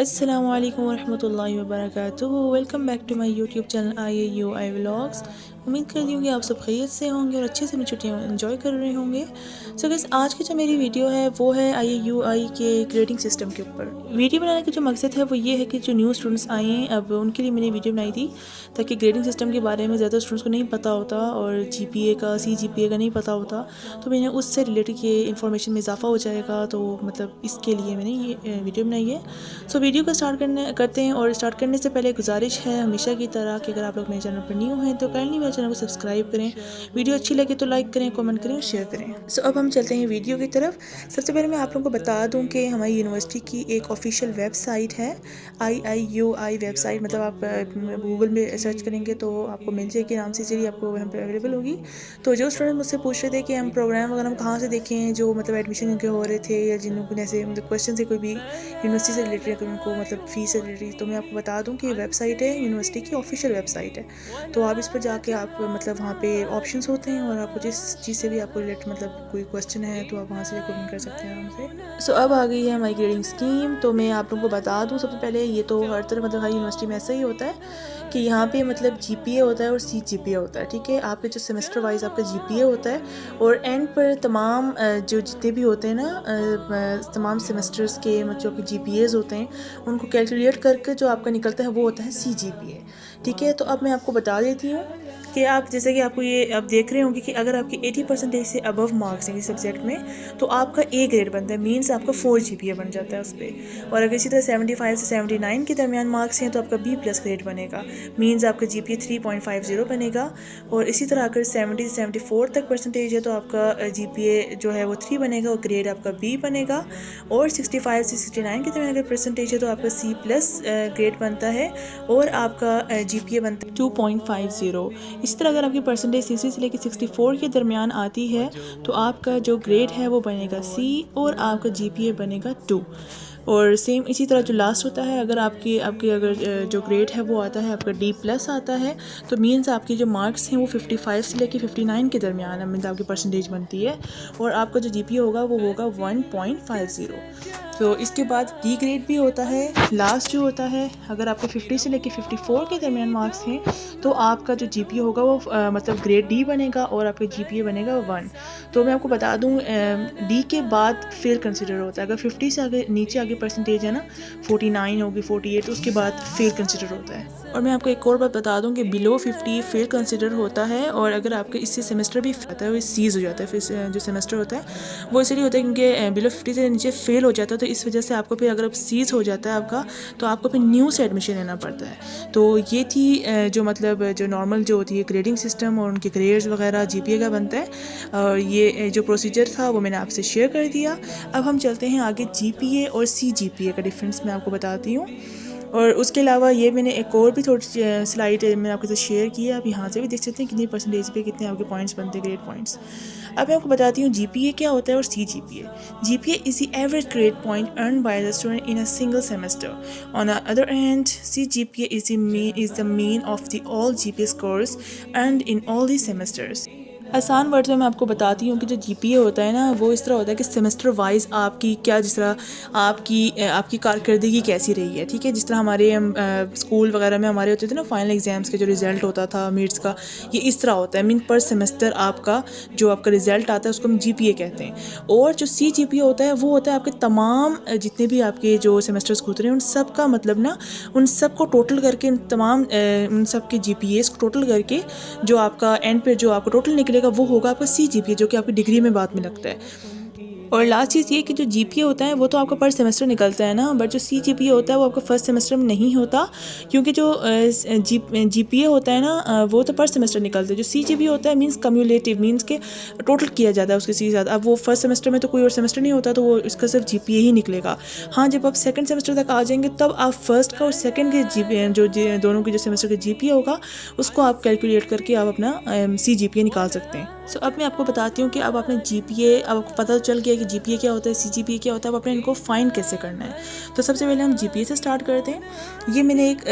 अस्सलामु अलैकुम वरहमतुल्लाहि वबरकातुहू। Welcome back to my YouTube channel IAUI vlogs. उम्मीद करती हूँ कि आप सब खैरियत से होंगे और अच्छे से अपनी छुट्टियाँ एंजॉय कर रहे होंगे। सो गाइस, आज की जो मेरी वीडियो है वो है IAUI के ग्रेडिंग सिस्टम के ऊपर। वीडियो बनाने का जो मकसद है वो ये है कि जो न्यू स्टूडेंट्स आए हैं अब उनके लिए मैंने वीडियो बनाई थी, ताकि ग्रेडिंग सिस्टम के बारे में ज़्यादा स्टूडेंट्स को नहीं पता होता और GPA का CGPA का नहीं पता होता, तो मैंने उससे रिलेटेड ये इन्फॉर्मेशन में इजाफा हो जाएगा, तो मतलब इसके लिए मैंने ये वीडियो बनाई है। सो वीडियो को स्टार्ट करते हैं। और स्टार्ट करने से पहले गुजारिश है हमेशा की तरह कि अगर आप लोग मेरे चैनल पर न्यू हैं तो काइंडली मेरे चैनल को सब्सक्राइब करें, वीडियो अच्छी लगे तो लाइक करें, कमेंट करें और शेयर करें। सो अब हम चलते हैं वीडियो की तरफ। सबसे पहले मैं आप लोगों को बता दूं कि हमारी यूनिवर्सिटी की एक ऑफिशियल वेबसाइट है IIUI वेबसाइट। मतलब आप गूगल में सर्च करेंगे तो आपको मिल जाएगी, नाम से चलिए आपको वहाँ पर अवेलेबल होगी। तो जो स्टूडेंट मुझसे पूछ रहे थे कि हम प्रोग्राम वगैरह हम कहाँ से देखें, जो मतलब एडमिशन के हो रहे थे या जिनको ऐसे मतलब क्वेश्चन से कोई भी यूनिवर्सिटी से रिलेटेड अगर उनको मतलब फ़ीस से रिलेटेड, तो मैं आपको बता दूं कि ये वेबसाइट है यूनिवर्सिटी की ऑफिशियल वेबसाइट है। तो आप इस पर जाके आप मतलब वहाँ पे ऑप्शंस होते हैं और आपको जिस चीज़ से भी आपको रिलेटेड मतलब कोई क्वेश्चन है तो आप वहाँ से कमेंट कर सकते हैं आराम से। सो अब आ गई है हमारी ग्रेडिंग स्कीम। तो मैं आप लोगों को बता दूँ सबसे पहले, ये तो हर तरह मतलब हर यूनिवर्सिटी में ऐसा ही होता है कि यहाँ पे मतलब GPA होता है और CGPA होता है। ठीक है, आपके जो सेमेस्टर वाइज आपका GPA होता है और एंड पर तमाम जो जितने भी होते हैं ना तमाम सेमेस्टर्स के मतलब जो GPAs होते हैं उनको कैलकुलेट करके जो आपका निकलता है वो होता है CGPA। ठीक है, तो अब मैं आपको बता देती हूँ कि आप जैसे कि आपको ये आप देख रहे होंगे कि अगर आपके 80% से अबव मार्क्स हैं किसी सब्जेक्ट में तो आपका A ग्रेड बनता है, मीन्स आपका 4 GPA बन जाता है उस पर। और अगर इसी तरह 75 से 79 के दरमियान मार्क्स हैं तो आपका B+ ग्रेड बनेगा, मीन्स आपका GPA 3.50 बनेगा। और इसी तरह अगर 70 से 74 तक परसेंटेज है तो आपका GPA जो है वो 3 बनेगा और ग्रेड आपका B बनेगा। और 65 से 69 के दरमियान अगर परसेंटेज है तो आपका C+ ग्रेड बनता है और आपका GPA बनता है 2.50। इसी तरह अगर आपकी परसेंटेज 60 से लेकर 64 के दरमियान आती है तो आपका जो ग्रेड है वो बनेगा C और आपका GPA बनेगा 2। और सेम इसी तरह जो लास्ट होता है, अगर आपके अगर जो ग्रेड है वो आता है आपका D+ आता है तो मीन्स आपकी जो मार्क्स हैं वो 55 से लेकर 59 के दरमियान मीन्स आपकी परसेंटेज बनती है और आपका जो GPA होगा वो होगा 1.50। तो इसके बाद D ग्रेड भी होता है लास्ट जो होता है। अगर आपके 50 से लेकर 54 के दरमियान मार्क्स हैं तो आपका जो GPA होगा वो मतलब ग्रेड D बनेगा और आपका GPA बनेगा 1। तो मैं आपको बता दूं D के बाद फेल कंसिडर होता है। अगर 50 से आगे नीचे आगे परसेंटेज है ना 49 होगी 48, तो उसके बाद फेल कंसिडर होता है। और मैं आपको एक और बात बता दूं कि बिलो 50 फेल कंसिडर होता है। और अगर आपके इससे सेमेस्टर भी आता है वो सीज़ हो जाता है। फिर जो सेमेस्टर होता है वो इसलिए होता है क्योंकि बिलो 50 से नीचे फेल हो जाता है, तो इस वजह से आपको फिर अगर आप सीज़ हो जाता है आपका तो आपको फिर न्यू से एडमिशन लेना पड़ता है। तो ये थी जो मतलब जो नॉर्मल जो होती है ग्रेडिंग सिस्टम और उनके ग्रेड्स वगैरह GPA का बनता है। और ये जो प्रोसीजर था वो मैंने आपसे शेयर कर दिया। अब हम चलते हैं आगे GPA और CGPA का डिफरेंस मैं आपको बताती हूँ। और उसके अलावा ये मैंने एक और भी थोड़ी स्लाइड मैंने आपके साथ शेयर की है, आप यहाँ से भी देख सकते हैं कितनी परसेंटेज पे कितने आपके पॉइंट्स बनते हैं, ग्रेड पॉइंट्स। अब मैं आपको बताती हूँ GPA क्या होता है और CGPA। GPA is the average grade point earn by the student in a single semester. On the other hand CGPA is the mean of the all GPA scores earned in all the semesters. आसान words में मैं आपको बताती हूँ कि जो GPA होता है ना वो इस तरह होता है कि सेमेस्टर वाइज आपकी क्या जिस तरह आपकी कारकर्दगी कैसी रही है। ठीक है, जिस तरह हमारे स्कूल वगैरह में हमारे होते थे ना फाइनल एग्जाम्स के जो रिज़ल्ट होता था मिड्स का, ये इस तरह होता है। मीन पर सेमेस्टर आपका जो आपका रिज़ल्ट आता है उसको हम GPA कहते हैं। और जो CGPA होता है वो होता है आपके तमाम जितने भी आपके जो सेमेस्टर्स गुजरे हैं उन सब का मतलब ना उन सब को टोटल करके तमाम उन सब के GPAs को टोटल करके जो आपका एंड पे जो आपको टोटल निकलेगा वो होगा आपका CGPA, जो कि आपकी डिग्री में बाद में लगता है। और लास्ट चीज़ ये कि जो GPA होता है वो तो आपका पर सेमेस्टर निकलता है ना, बट जो CGPA होता है वो आपका फर्स्ट सेमेस्टर में नहीं होता, क्योंकि जो GPA होता है ना वो तो पर सेमेस्टर निकलता है। जो CGPA होता है मीन्स कम्युलेटिव, मीन्स के टोटल किया जाता है उसके साथ। अब वो फर्स्ट सेमेस्टर में तो कोई और सेमेस्टर नहीं होता तो वो इसका सिर्फ GPA ही निकलेगा। हाँ, जब आप सेकंड सेमेस्टर तक आ जाएंगे तब आप फर्स्ट का और सेकंड के दोनों के जो सेमेस्टर का GPA होगा उसको आप कैलकुलेट करके आप अपना CGPA निकाल सकते हैं। सो अब मैं आपको बताती हूँ कि अब आपने जीपीए, अब आपको पता चल गया कि जीपीए क्या होता है, सीजीपीए क्या होता है, अब आपने इनको फाइंड कैसे करना है। तो सबसे पहले हम जीपीए से स्टार्ट करते हैं। ये मैंने एक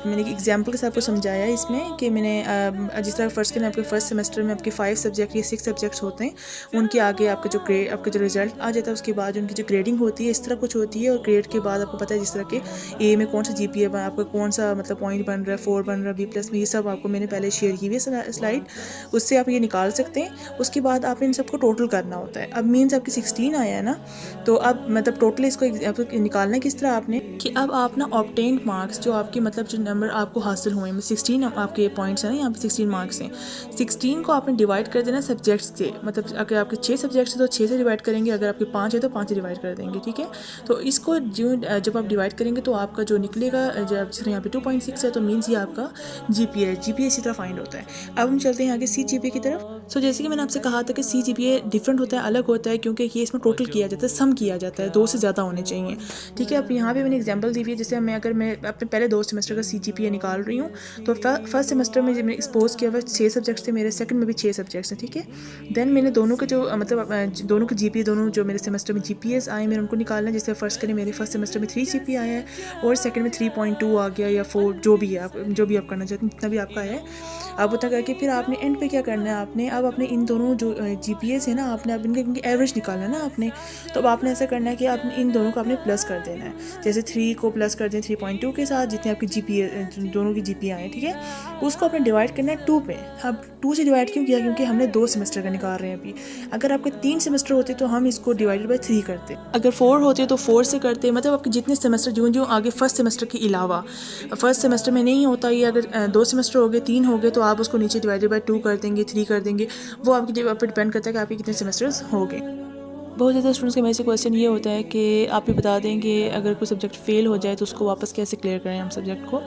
मैंने एक एग्जांपल के साथ आपको समझाया है इसमें कि मैंने जिस तरह फर्स्ट के आपके फर्स्ट सेमेस्टर में आपके 5 सब्जेक्ट या 6 सब्जेक्ट्स होते हैं, उनके आगे आपका जो ग्रेड, आपका जो रिजल्ट आ जाता है, उसके बाद उनकी जो ग्रेडिंग होती है इस तरह कुछ होती है। और ग्रेड के बाद आपको पता है जिस तरह के ए में कौन सा जीपीए आपका कौन सा मतलब पॉइंट बन रहा है, 4 बन रहा है, B+ में, ये सब आपको मैंने पहले शेयर की हुई है स्लाइड, उससे आप ये निकाल सकते हैं। उसके बाद आप इन सबको टोटल करना होता है। अब मीन्स आपकी 16 आया है ना, तो अब मतलब टोटल इसको निकालना है किस तरह आपने कि अब आप ना ऑब्टेन्ड मार्क्स जो आपके मतलब जो नंबर आपको हासिल हुए, 16 आपके पॉइंट्स हैं ना, यहाँ पे 16 मार्क्स हैं, 16 को आपने डिवाइड कर देना सब्जेक्ट्स से। मतलब अगर आपके 6 सब्जेक्ट्स हैं तो 6 से डिवाइड करेंगे, अगर आपके 5 है तो 5 से डिवाइड कर देंगे, ठीक है। तो इसको जब आप डिवाइड करेंगे तो आपका जो निकलेगा, जब जिस यहाँ पे 2.6 है तो मीन्स ये आपका जीपीए है। जीपीए इसी तरह फाइंड होता है। अब हम चलते हैं आगे सी जीपीए की तरफ। सो जैसे कि मैंने आपसे कहा था कि सी जीपीए डिफरेंट होता है, अलग होता है, क्योंकि ये इसमें टोटल किया जाता है, सम किया जाता है, 2 से ज़्यादा होने चाहिए, ठीक है। अब यहाँ पे मैंने एग्जांपल दी हुई है, जैसे अगर मैं अपने पहले 2 सेमेस्टर का सी जीपीए निकाल रही हूँ, तो फर्स्ट सेमेस्टर में जब मैंने एक्सपोज किया हुआ 6 सब्जेक्ट्स थे मेरे, सेकंड में भी 6 सब्जेक्ट्स हैं, ठीक है। देन मैंने दोनों के जो मतलब दोनों के जीपीए, दोनों जो मेरे सेमेस्टर में जीपीएस आए मैंने उनको निकालना है। जैसे फर्स्ट के लिए मेरे फर्स्ट सेमेस्टर में 3 जीपीए आया है और सेकंड में 3.2 आ गया या 4, जो भी है आप करना चाहते हैं, जितना भी आपका है आप उतना करके फिर आपने एंड पे क्या करना है, आपने अब अपने इन दोनों जो जीपीएस है ना, आपने अब इनकी एवरेज निकालना है ना आपने। तो अब आपने ऐसा करना है कि आपने इन दोनों को आपने प्लस कर देना है। जैसे 3 को प्लस कर दें 3.2 के साथ, जितने आपकी जीपीए दोनों की जीपीए आए, ठीक है, उसको आपने डिवाइड करना है 2 पे। अब 2 से डिवाइड क्यों किया, क्योंकि हमने 2 सेमेस्टर का निकाल रहे हैं अभी। अगर आपके 3 सेमेस्टर होते तो हम इसको डिवाइडेड बाई 3 करते, अगर 4 होते तो 4 से करते। मतलब आपके जितने सेमेस्टर जो आगे फर्स्ट सेमेस्टर के अलावा, फर्स्ट सेमेस्टर में नहीं होता ये, अगर 2 सेमेस्टर हो गए, 3 हो गए, तो आप उसको नीचे डिवाइडेड बाई 2 कर देंगे, 3 कर देंगे। वो आपकी पर डिपेंड करता है कि आपके कितने सेमेस्टर्स हो गए। बहुत ज़्यादा स्टूडेंट्स का मेरे से क्वेश्चन ये होता है कि आप ही बता दें कि अगर कोई सब्जेक्ट फ़ेल हो जाए तो उसको वापस कैसे क्लियर करें हम सब्जेक्ट को।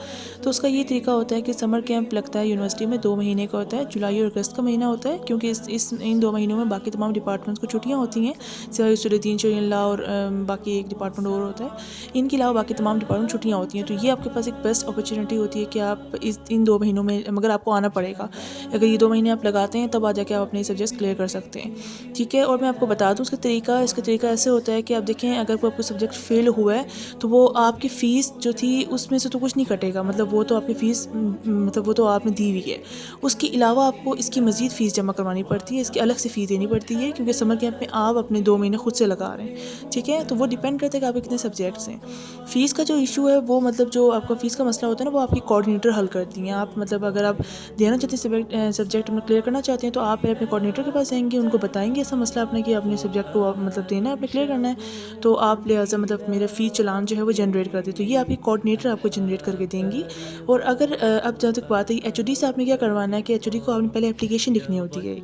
तो उसका ये तरीका होता है कि समर कैंप लगता है यूनिवर्सिटी में, 2 महीने का होता है, जुलाई और अगस्त का महीना होता है, क्योंकि इन 2 महीनों में बाकी तमाम डिपार्टमेंट्स को छुट्टियाँ होती हैं, सिवाय उसदीन शरीन ला और बाकी एक डिपार्टमेंट और होता है, इनके अलावा बाकी तमाम डिपार्टमेंट छुट्टियाँ होती हैं। तो ये आपके पास एक बेस्ट अपॉर्चुनिटी होती है कि आप इन 2 महीनों में, मगर आपको आना पड़ेगा, अगर ये 2 महीने आप लगाते हैं तब आ जाके आप अपने सब्जेक्ट क्लियर कर सकते हैं, ठीक है। और मैं आपको बता दूँ इसका तरीका ऐसे होता है कि आप देखें, अगर कोई आपको सब्जेक्ट फेल हुआ है तो वो आपकी फ़ीस जो थी उसमें से तो कुछ नहीं कटेगा, मतलब वो तो आपकी फ़ीस मतलब वो तो आपने दी हुई है। उसके अलावा आपको इसकी मज़ीद फ़ीस जमा करवानी पड़ती है, इसकी अलग से फ़ीस देनी पड़ती है, क्योंकि समर कैंप में आप अपने 2 महीने खुद से लगा रहे हैं, ठीक है। तो वो डिपेंड करता है कि आपके कितने सब्जेक्ट्स हैं। फ़ीस का जो इशू है वो मतलब जो आपका फ़ीस का मसला होता है ना, वो आपकी कोऑर्डिनेटर हल करती हैं। आप मतलब अगर आप देना चाहते हैं सब्जेक्ट में क्लियर करना चाहते हैं तो आप अपने कोऑर्डिनेटर के पास जाएंगे, उनको बताएंगे ऐसा मसला आपने कि अपने सब्जेक्ट को मतलब देना है, आपने क्लियर करना है, तो आप लिहाजा मतलब मेरा फ़ीस चलान जो है वो जनरेट कर दे, तो ये आपकी कोऑर्डिनेटर आपको जनरेट करके देंगी। और अगर अब जहाँ तक बात है एचओडी से आपने क्या करवाना है कि एचओडी को आपने पहले एप्लीकेशन लिखनी होती है।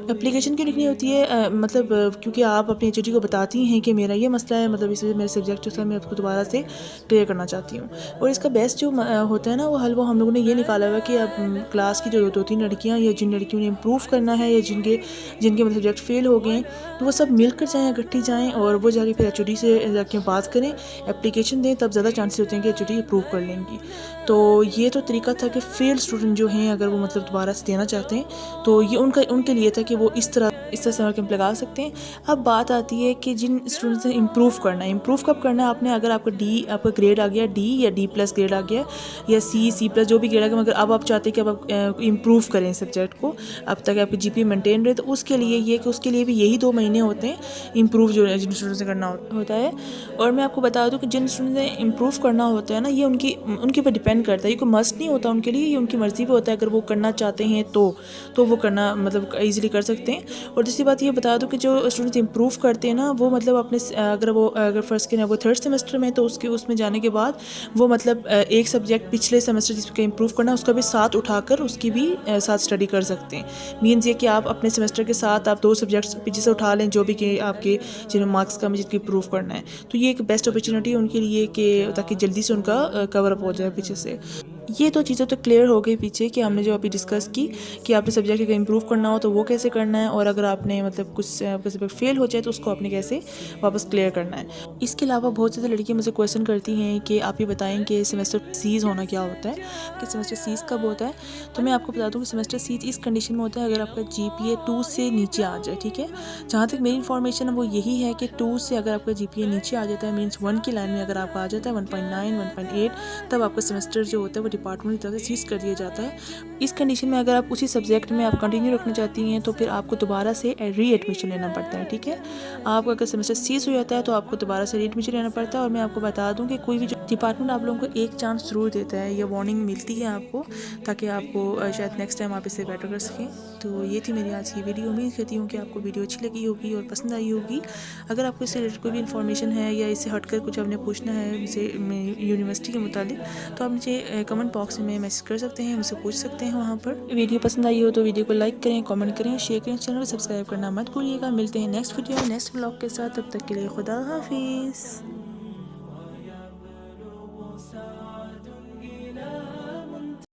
एप्लीकेशन क्यों लिखनी होती है, मतलब क्योंकि आप अपने एचओडी को बताती हैं कि मेरा ये मसला है, मतलब इसमें मेरे सब्जेक्ट जो था मैं उसको दोबारा से क्लियर करना चाहती हूँ। और इसका बेस्ट जो होता है ना वो हल, वो हम लोगों ने ये निकाला हुआ कि अब क्लास की जो 2-3 लड़कियाँ या जिन लड़कियों ने इम्प्रूव करना है या जिनके मतलब सब्जेक्ट फेल हो गए हैं, तो वो सब मिलकर जाएँ, इकट्ठी जाएँ और वो जाके फिर एचओडी से जाके बात करें, एप्लीकेशन दें, तब ज़्यादा चांसेस होते हैं कि एचओडी अप्रूव कर लेंगी। तो ये तो तरीका था कि फेल स्टूडेंट जो हैं अगर वो मतलब दोबारा से देना चाहते हैं तो ये उनके लिए था कि वो इस तरह समर कैंप लगा सकते हैं। अब बात आती है कि जिन स्टूडेंट्स ने इम्प्रूव करना है, इम्प्रूव कब करना है आपने, अगर आपका ग्रेड आ गया D या D+ ग्रेड आ गया या C+ जो भी ग्रेड आ गया, मगर अब आप चाहते हैं कि अब आप इम्प्रूव करें सब्जेक्ट को, अब तक आपकी जीपीए मेंटेन रहे, तो उसके लिए ये कि उसके लिए भी यही 2 महीने होते हैं इम्प्रूव जो जिन स्टूडेंट्स ने करना होता है। और मैं आपको बता दूं कि जिन स्टूडेंट्स ने इम्प्रूव करना होता है ना, ये उनके ऊपर डिपेंड करता है, ये कोई मस्ट नहीं होता उनके लिए, ये उनकी मर्ज़ी पे होता है। अगर वो करना चाहते हैं तो वो करना मतलब ईज़िली कर सकते हैं। और दूसरी बात ये बता दूं कि जो स्टूडेंट्स इम्प्रूव करते हैं ना, वो मतलब अपने अगर फर्स्ट के ना वो 3rd सेमेस्टर में, तो उसमें जाने के बाद वो मतलब एक सब्जेक्ट पिछले सेमेस्टर जिसका इम्प्रूव करना उसका भी साथ उठाकर उसकी भी साथ स्टडी कर सकते हैं। मीन्स ये कि आप अपने सेमेस्टर के साथ आप 2 सब्जेक्ट्स पीछे से उठा लें, जो भी कि आपके जिन्हें मार्क्स कम है, जिनकी इम्प्रूव करना है, तो ये एक बेस्ट अपॉर्चुनिटी है उनके लिए कि ताकि जल्दी से उनका कवर अप हो जाए पीछे से। ये तो चीज़ें तो क्लियर हो गई पीछे कि हमने जो अभी डिस्कस की कि आपने सब्जेक्ट को इम्प्रूव करना हो तो वो कैसे करना है, और अगर आपने मतलब कुछ आपका सब्जेक्ट फेल हो जाए तो उसको आपने कैसे वापस क्लियर करना है। इसके अलावा बहुत ज़्यादा लड़कियाँ मुझे क्वेश्चन करती हैं कि आप ये बताएं कि सेमेस्टर सीज होना क्या होता है, कि सेमेस्टर सीज कब होता है। तो मैं आपको बता दूँ कि सेमेस्टर सीज इस कंडीशन में होता है अगर आपका GPA 2 से नीचे आ जाए, ठीक है। जहाँ तक मेरी इन्फॉर्मेशन है वो यही है कि 2 से अगर आपका GPA नीचे आ जाता है, मीन्स 1 की लाइन में अगर आपका आ जाता है 1.9 1.8, तब आपका सेमेस्टर जो होता है वो डिपार्टमेंट की तरफ से सीज कर दिया जाता है। इस कंडीशन में अगर आप उसी सब्जेक्ट में आप कंटिन्यू रखना चाहती हैं तो फिर आपको दोबारा से री एडमिशन लेना पड़ता है, ठीक है। आपका अगर सेमेस्टर सीज हो जाता है तो आपको दोबारा से री एडमिशन लेना पड़ता है। और मैं आपको बता दूं कि कोई भी जो डिपार्टमेंट आप लोगों को एक चांस ज़रूर देता है या वार्निंग मिलती है आपको, ताकि आपको शायद नेक्स्ट टाइम आप इसे बेटर कर सकें। तो ये थी मेरी आज की वीडियो। उम्मीद करती हूँ कि आपको वीडियो अच्छी लगी होगी और पसंद आई होगी। अगर आपको इससे रिलेटेड कोई भी इन्फॉर्मेशन है या इससे हटकर कुछ आपने पूछना है मुझसे यूनिवर्सिटी के मुतालिक, तो आप मुझे कमेंट बॉक्स में मैसेज कर सकते हैं, मुझसे पूछ सकते हैं वहाँ पर। वीडियो पसंद आई हो तो वीडियो को लाइक करें, कमेंट करें, शेयर करें, चैनल को सब्सक्राइब करना मत भूलिएगा। मिलते हैं नेक्स्ट वीडियो में नेक्स्ट व्लॉग के साथ, तब तक के लिए खुदा हाफिज़।